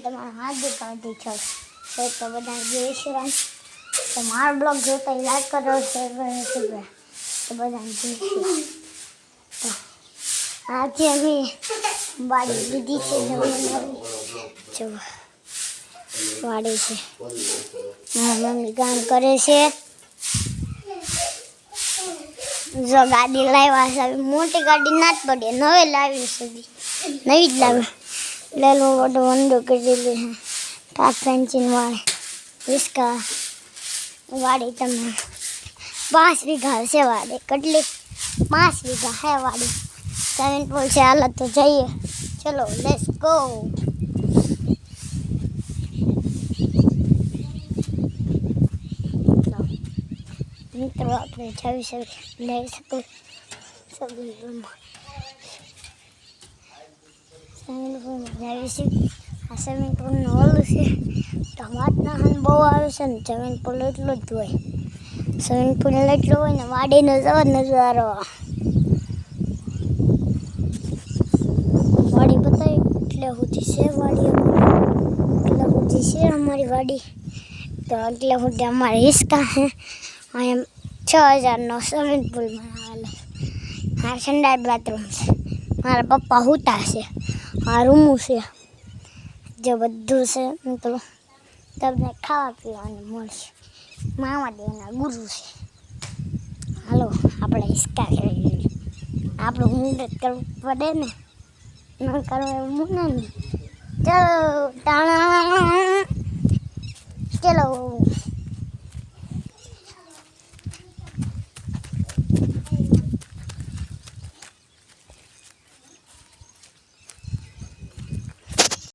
તમારું હાર્દિક હાર્દિક છે તો બધા જય શ્રી રામ તો મારો બ્લોગ જોતા લાઈક કરો શેર કરો તો બધા જય શ્રી રામ તો આજે અમે વાડી લીધી છે જમીન જો વાડી છે મારી મમ્મી કામ કરે છે જો ગાડી લાવ્યા છે મોટી ગાડી ના જ પડે નવે લાવી સુધી નવી જ લાવી લેલો મોટો વંડો કરી દીધી છે કાક ફેન્સિંગ વાળી इसका वाड़ी तमे 5 बीघा से वाड़ी कटली 5 बीघा है वाड़ी स्विमिंग पूल से हालत तो जाइए चलो लेट्स गो मित्रों अपने छवि से ले सको सभी स्विमिंग पूल में जावी से स्विमिंग पूल नॉल से टमाटर हन बહુ આવે છે ને સ્વિમિંગ પૂલ એટલો જ હોય સ્વિમિંગ પૂલ એટલો હોય ને વાડીનો જવો નજારો વાડી બતાવી એટલે સુધી છે વાડી એટલે સુધી છે અમારી વાડી તો એટલે સુધી અમારે હિસ્કા છે અહીંયા 6000નો સ્વિમિંગ પૂલ બનાવેલો આ સંડાસ બાથરૂમ છે મારા પપ્પા હુતા છે આ રૂમ છે જે બધું છે મિત્રો તમને ખાવા પીવાનું મળશે મામા દેવના ગુરુ છે હાલો આપણે હિસ્કા કરી આપણું મુહૂર્ત કરવું પડે ને ન કરવું એવું મુને ને ચલો ચલો